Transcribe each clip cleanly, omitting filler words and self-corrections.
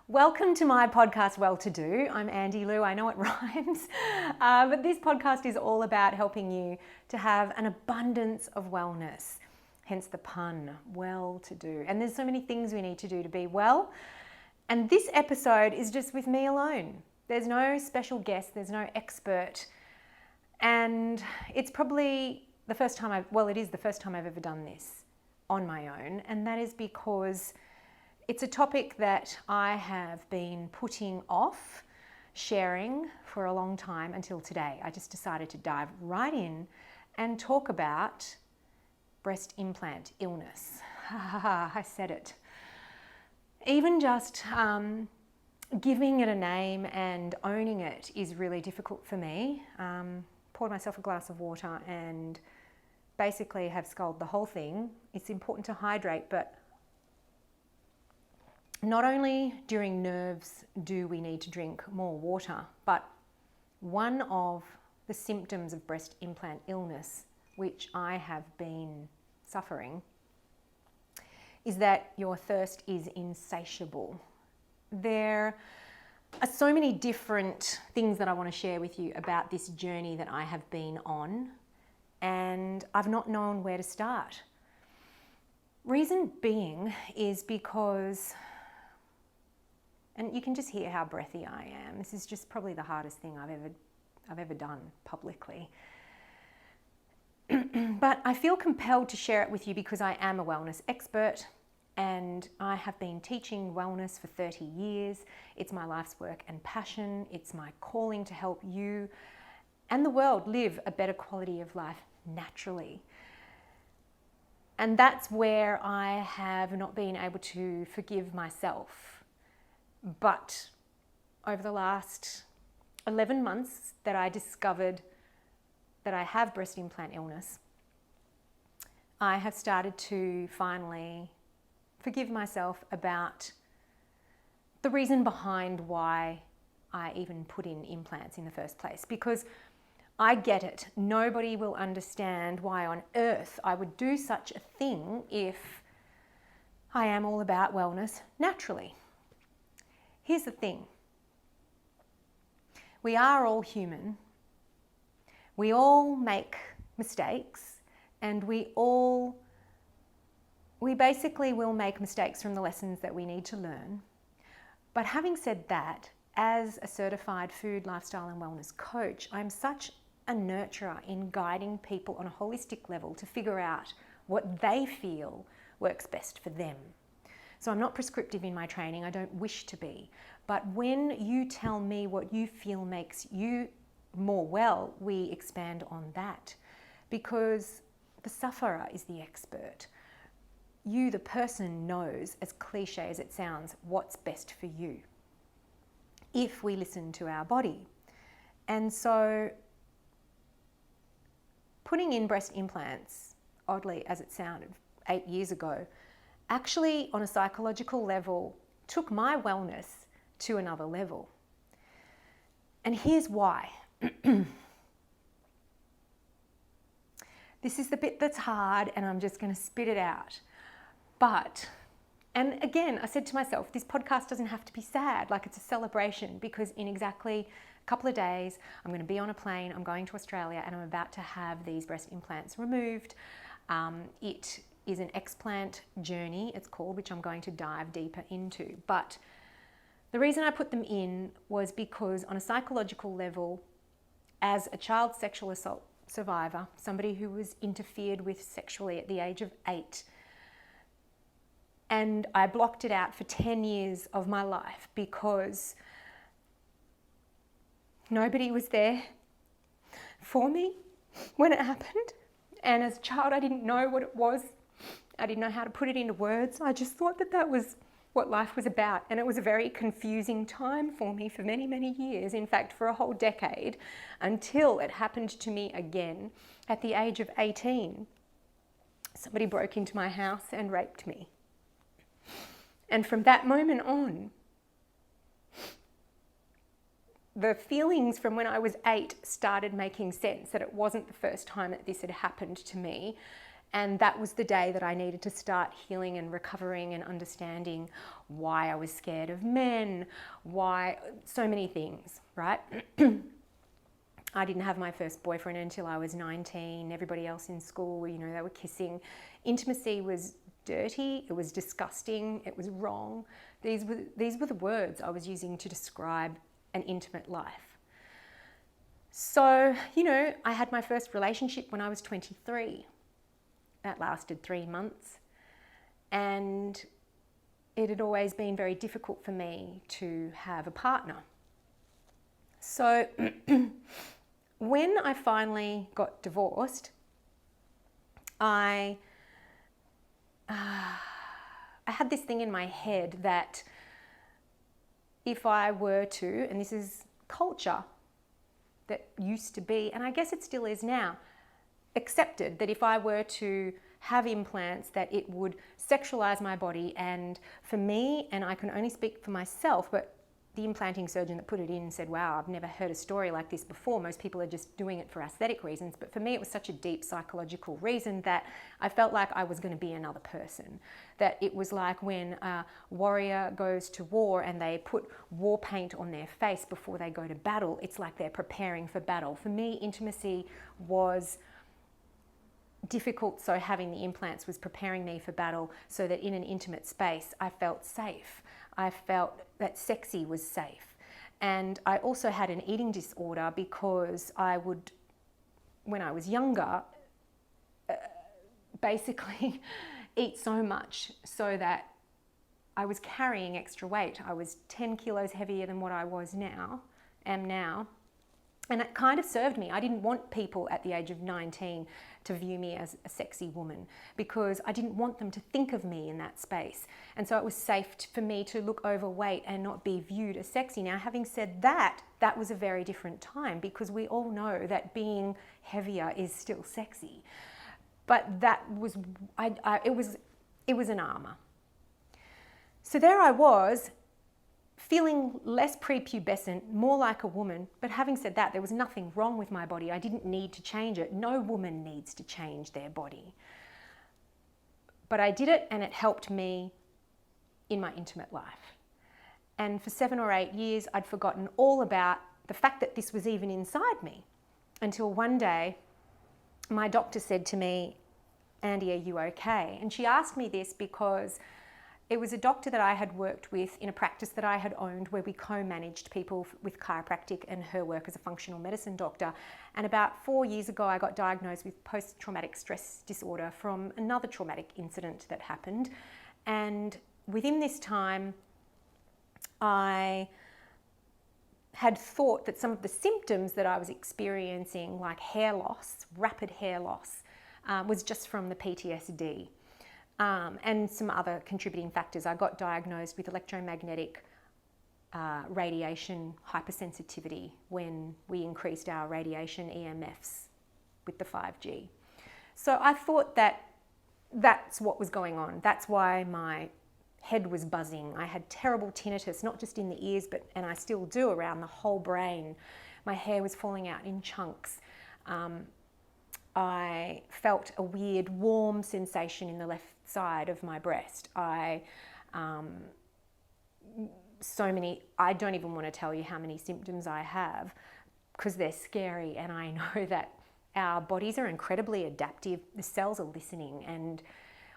Welcome to my podcast, Well To Do. I'm Andi Lew. I know it rhymes, but this podcast is all about helping you to have an abundance of wellness, hence the pun, well to do. And there's so many things we need to do to be well. And this episode is just with me alone. There's no special guest, there's no expert. And it's probably the first time it is the first time I've ever done this on my own. And that is because it's a topic that I have been putting off sharing for a long time until today. I just decided to dive right in and talk about breast implant illness. I said it. Even just giving it a name and owning it is really difficult for me. Poured myself a glass of water and basically have sculled the whole thing. It's important to hydrate, but not only during nerves do we need to drink more water, but one of the symptoms of breast implant illness, which I have been suffering, is that your thirst is insatiable. There are so many different things that I want to share with you about this journey that I have been on, and I've not known where to start. Reason being is because, and you can just hear how breathy I am. This is just probably the hardest thing I've ever done publicly. But I feel compelled to share it with you because I am a wellness expert and I have been teaching wellness for 30 years. It's my life's work and passion. It's my calling to help you and the world live a better quality of life naturally. And that's where I have not been able to forgive myself. But over the last 11 months that I discovered that I have breast implant illness, I have started to finally forgive myself about the reason behind why I even put in implants in the first place. Because I get it. Nobody will understand why on earth I would do such a thing if I am all about wellness naturally. Here's the thing. We are all human. We all make mistakes, and we basically will make mistakes from the lessons that we need to learn. But having said that, as a certified food, lifestyle and wellness coach, I'm such a nurturer in guiding people on a holistic level to figure out what they feel works best for them. So I'm not prescriptive in my training, I don't wish to be. But when you tell me what you feel makes you more well, we expand on that. Because the sufferer is the expert. You, the person, knows, as cliche as it sounds, what's best for you, if we listen to our body. And so putting in breast implants, oddly as it sounded 8 years ago, actually on a psychological level took my wellness to another level. And here's why. This is the bit that's hard and I'm just going to spit it out. And again, I said to myself, this podcast doesn't have to be sad, like it's a celebration, because in exactly a couple of days, I'm going to be on a plane, I'm going to Australia, and I'm about to have these breast implants removed. It is an explant journey, it's called, which I'm going to dive deeper into. But the reason I put them in was because on a psychological level, as a child sexual assault survivor, somebody who was interfered with sexually at the age of 8, and I blocked it out for 10 years of my life because nobody was there for me when it happened. And as a child, I didn't know what it was. I didn't know how to put it into words. I just thought that that was what life was about. And it was a very confusing time for me for many, many years. In fact, for a whole decade, until it happened to me again at the age of 18. Somebody broke into my house and raped me. And from that moment on, the feelings from when I was 8 started making sense, that it wasn't the first time that this had happened to me. And that was the day that I needed to start healing and recovering and understanding why I was scared of men, why so many things, right? I didn't have my first boyfriend until I was 19. Everybody else in school, you know, they were kissing. Intimacy was dirty, it was disgusting, it was wrong. These were the words I was using to describe an intimate life. So, you know, I had my first relationship when I was 23. That lasted 3 months. And it had always been very difficult for me to have a partner. So when I finally got divorced, I had this thing in my head that if I were to, and this is culture that used to be, and I guess it still is now, accepted that if I were to have implants, that it would sexualize my body. And for me, and I can only speak for myself, but the implanting surgeon that put it in said, wow, I've never heard a story like this before. Most people are just doing it for aesthetic reasons. But for me, it was such a deep psychological reason that I felt like I was going to be another person. That it was like when a warrior goes to war and they put war paint on their face before they go to battle. It's like they're preparing for battle. For me, intimacy was difficult, so having the implants was preparing me for battle, so that in an intimate space I felt safe. I felt that sexy was safe. And I also had an eating disorder because I would, when I was younger, basically eat so much so that I was carrying extra weight. I was 10 kilos heavier than what I am now. And it kind of served me. I didn't want people at the age of 19 to view me as a sexy woman because I didn't want them to think of me in that space. And so it was safe for me to look overweight and not be viewed as sexy. Now, having said that, that was a very different time because we all know that being heavier is still sexy. But that was, it was an armor. So there I was, feeling less prepubescent, more like a woman. But having said that, there was nothing wrong with my body. I didn't need to change it. No woman needs to change their body. But I did it, and it helped me in my intimate life. And for 7 or 8 years, I'd forgotten all about the fact that this was even inside me, until one day my doctor said to me, Andi, are you okay? And she asked me this because it was a doctor that I had worked with in a practice that I had owned where we co-managed people with chiropractic and her work as a functional medicine doctor. And about 4 years ago, I got diagnosed with post-traumatic stress disorder from another traumatic incident that happened. And within this time, I had thought that some of the symptoms that I was experiencing, like hair loss, rapid hair loss, was just from the PTSD. And some other contributing factors. I got diagnosed with electromagnetic radiation hypersensitivity when we increased our radiation EMFs with the 5G. So I thought that that's what was going on. That's why my head was buzzing. I had terrible tinnitus, not just in the ears, and I still do, around the whole brain. My hair was falling out in chunks. I felt a weird warm sensation in the left side of my breast. I don't even want to tell you how many symptoms I have because they're scary, and I know that our bodies are incredibly adaptive. The cells are listening, and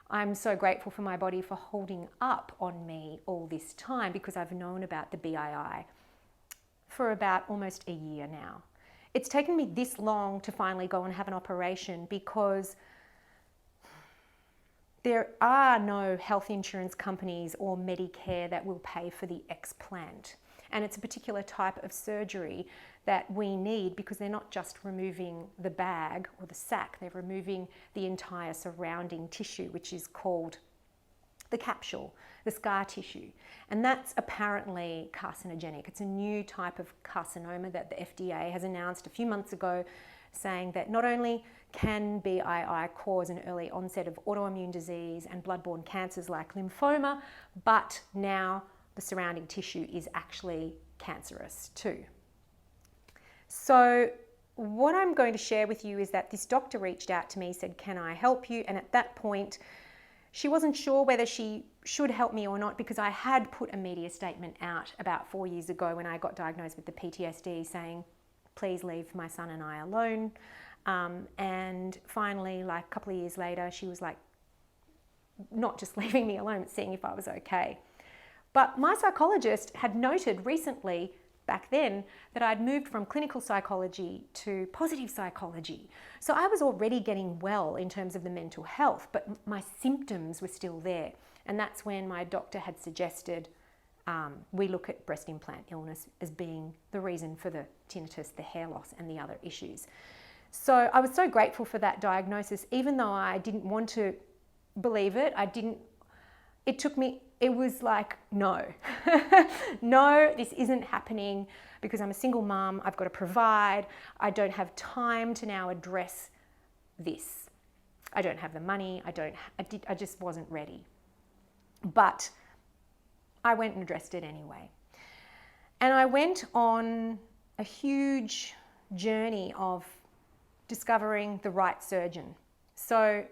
I'm so grateful for my body for holding up on me all this time because I've known about the BII for about almost a year now. It's taken me this long to finally go and have an operation because there are no health insurance companies or Medicare that will pay for the explant. And it's a particular type of surgery that we need because they're not just removing the bag or the sac, they're removing the entire surrounding tissue, which is called the capsule, the scar tissue. And that's apparently carcinogenic. It's a new type of carcinoma that the FDA has announced a few months ago, saying that not only can BII cause an early onset of autoimmune disease and bloodborne cancers like lymphoma, but now the surrounding tissue is actually cancerous too. So what I'm going to share with you is that this doctor reached out to me, said, can I help you? And at that point, she wasn't sure whether she should help me or not, because I had put a media statement out about 4 years ago when I got diagnosed with the PTSD saying, please leave my son and I alone. And finally, like a couple of years later, she was like, not just leaving me alone, but seeing if I was okay. But my psychologist had noted recently, back then, that I'd moved from clinical psychology to positive psychology. So I was already getting well in terms of the mental health, but my symptoms were still there. And that's when my doctor had suggested we look at breast implant illness as being the reason for the tinnitus, the hair loss, and the other issues. So I was so grateful for that diagnosis, even though I didn't want to believe it. It was like, no, no, this isn't happening, because I'm a single mum. I've got to provide. I don't have time to now address this. I don't have the money. I just wasn't ready. But I went and addressed it anyway. And I went on a huge journey of discovering the right surgeon. So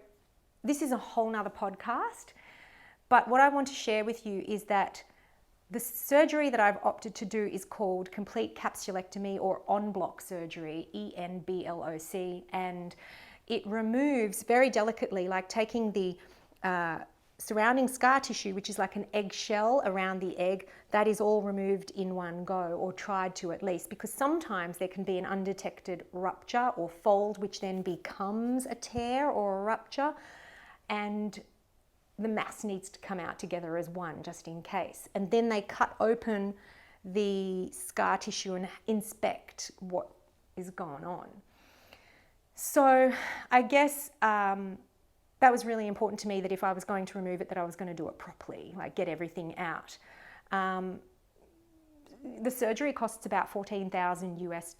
this is a whole nother podcast. But what I want to share with you is that the surgery that I've opted to do is called complete capsulectomy, or en-bloc surgery, ENBLOC, and it removes very delicately, like taking the surrounding scar tissue, which is like an eggshell around the egg, that is all removed in one go, or tried to at least, because sometimes there can be an undetected rupture or fold, which then becomes a tear or a rupture, and the mass needs to come out together as one, just in case. And then they cut open the scar tissue and inspect what is going on. So I guess that was really important to me, that if I was going to remove it, that I was going to do it properly, like get everything out. The surgery costs about $14,000 US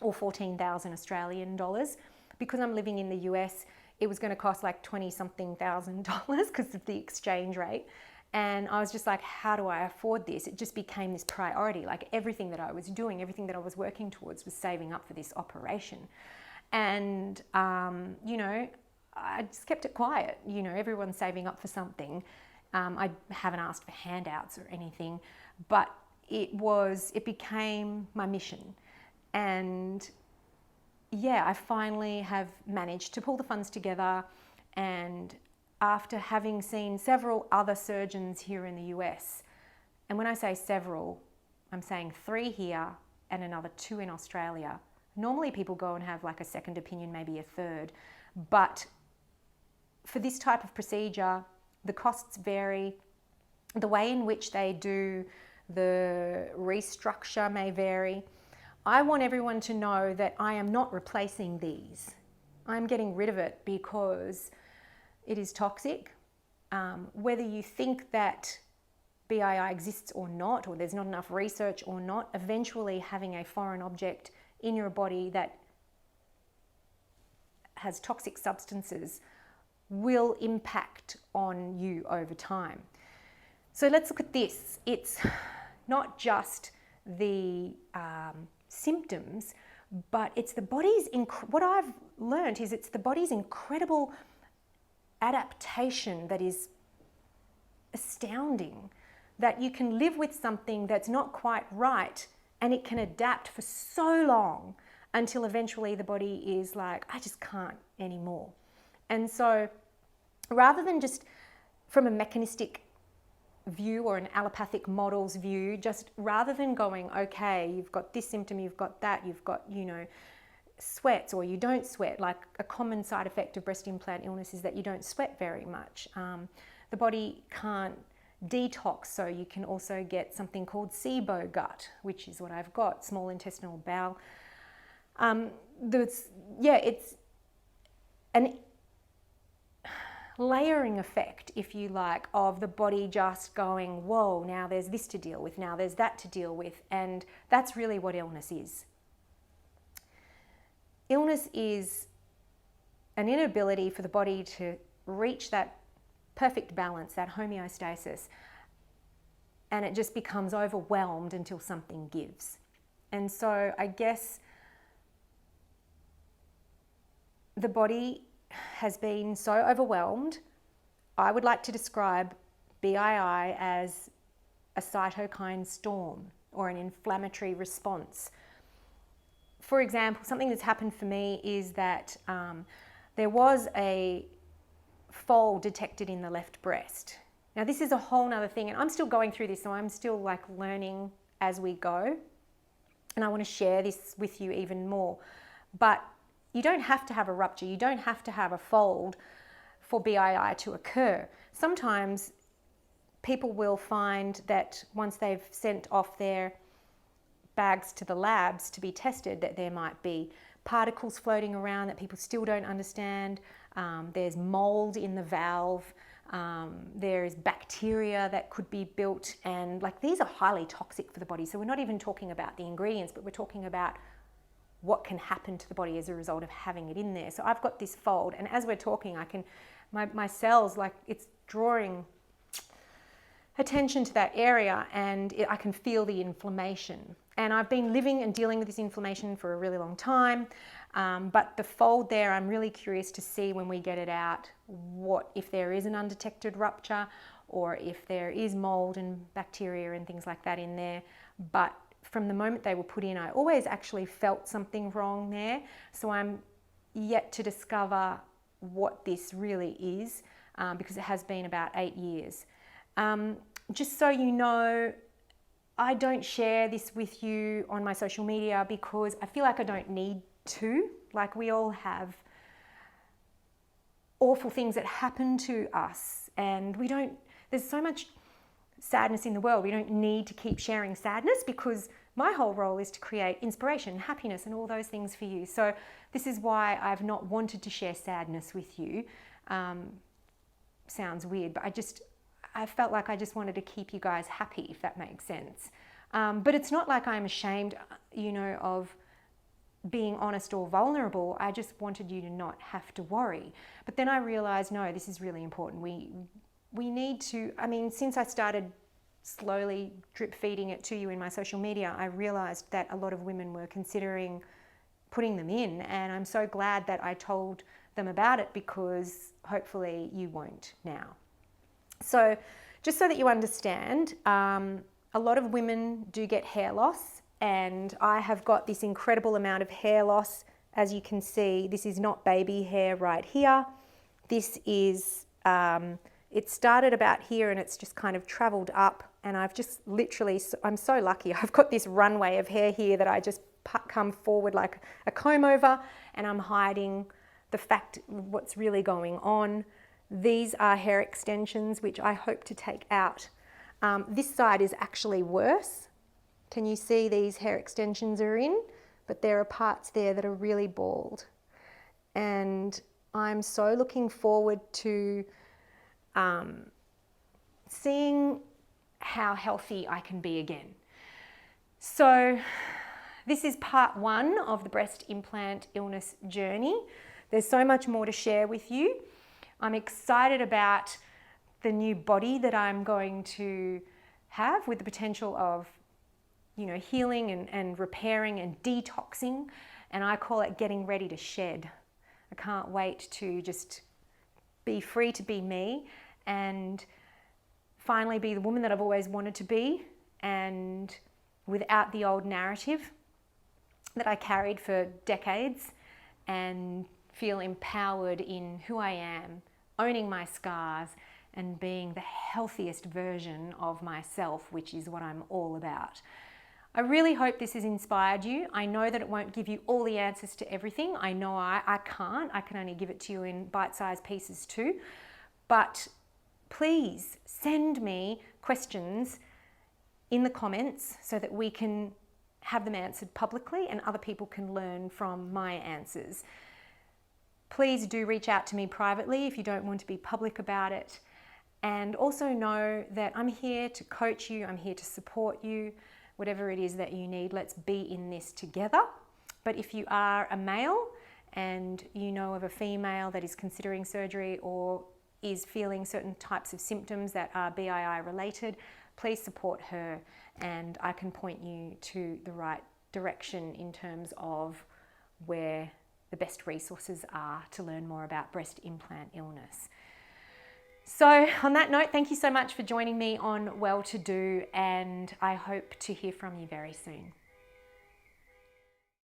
or 14,000 Australian dollars. Because I'm living in the US, it was going to cost like $20-something thousand because of the exchange rate. And I was just like, how do I afford this? It just became this priority. Like everything that I was doing, everything that I was working towards was saving up for this operation. And, I just kept it quiet. Everyone's saving up for something. I haven't asked for handouts or anything, but it became my mission. And yeah, I finally have managed to pull the funds together, and after having seen several other surgeons here in the US, and when I say several, I'm saying 3 here and another 2 in Australia. Normally people go and have like a second opinion, maybe a third, but for this type of procedure, the costs vary. The way in which they do the restructure may vary. I want everyone to know that I am not replacing these. I'm getting rid of it because it is toxic. Whether you think that BII exists or not, or there's not enough research or not, eventually having a foreign object in your body that has toxic substances will impact on you over time. So let's look at this. It's not just the symptoms, but it's the body's, what I've learned is it's the body's incredible adaptation that is astounding, that you can live with something that's not quite right and it can adapt for so long until eventually the body is like, I just can't anymore. And so rather than just from a mechanistic view or an allopathic model's view, just rather than going, okay, you've got this symptom, you've got that, you've got, sweats or you don't sweat. Like a common side effect of breast implant illness is that you don't sweat very much. The body can't detox, so you can also get something called SIBO gut, which is what I've got, small intestinal bowel. It's an layering effect, if you like, of the body just going, whoa, now there's this to deal with, now there's that to deal with, and that's really what illness is. Illness is an inability for the body to reach that perfect balance, that homeostasis, and it just becomes overwhelmed until something gives. And so I guess the body has been so overwhelmed. I would like to describe BII as a cytokine storm or an inflammatory response. For example, something that's happened for me is that there was a fold detected in the left breast. Now this is a whole nother thing, and I'm still going through this, so I'm still like learning as we go, and I want to share this with you even more. But you don't have to have a rupture, you don't have to have a fold for BII to occur. Sometimes people will find that once they've sent off their bags to the labs to be tested, that there might be particles floating around that people still don't understand. There's mold in the valve. There's bacteria that could be built, and like these are highly toxic for the body. So we're not even talking about the ingredients, but we're talking about what can happen to the body as a result of having it in there. So I've got this fold, and as we're talking, I can, my cells, like it's drawing attention to that area, and I can feel the inflammation. And I've been living and dealing with this inflammation for a really long time. But the fold there, I'm really curious to see when we get it out, what if there is an undetected rupture or if there is mold and bacteria and things like that in there. But from the moment they were put in, I always actually felt something wrong there. So I'm yet to discover what this really is, because it has been about 8 years. Just so you know, I don't share this with you on my social media because I feel like I don't need to. Like, we all have awful things that happen to us, and there's so much sadness in the world. We don't need to keep sharing sadness, because my whole role is to create inspiration, happiness, and all those things for you. So this is why I've not wanted to share sadness with you. Sounds weird, but I felt like I just wanted to keep you guys happy, if that makes sense. But it's not like I'm ashamed, of being honest or vulnerable. I just wanted you to not have to worry. But then I realized, no, this is really important. We need to, since I started slowly drip feeding it to you in my social media, I realized that a lot of women were considering putting them in, and I'm so glad that I told them about it, because hopefully you won't now. So just so that you understand, a lot of women do get hair loss, and I have got this incredible amount of hair loss. As you can see, this is not baby hair right here. This is, it started about here and it's just kind of traveled up, and I've just literally, I'm so lucky. I've got this runway of hair here that I just come forward like a comb over, and I'm hiding the fact what's really going on. These are hair extensions, which I hope to take out. This side is actually worse. Can you see these hair extensions are in? But there are parts there that are really bald. And I'm so looking forward to seeing how healthy I can be again. So this is part 1 of the breast implant illness journey. There's so much more to share with you. I'm excited about the new body that I'm going to have, with the potential of, healing and repairing and detoxing. And I call it getting ready to shed. I can't wait to just be free to be me and finally be the woman that I've always wanted to be, and without the old narrative that I carried for decades, and feel empowered in who I am, owning my scars, and being the healthiest version of myself, which is what I'm all about. I really hope this has inspired you. I know that it won't give you all the answers to everything. I know I can't. I can only give it to you in bite-sized pieces too. But please send me questions in the comments so that we can have them answered publicly and other people can learn from my answers. Please do reach out to me privately if you don't want to be public about it. And also know that I'm here to coach you, I'm here to support you, whatever it is that you need. Let's be in this together. But if you are a male and you know of a female that is considering surgery or is feeling certain types of symptoms that are BII related, please support her, and I can point you to the right direction in terms of where the best resources are to learn more about breast implant illness. So on that note, thank you so much for joining me on Well To Do, and I hope to hear from you very soon.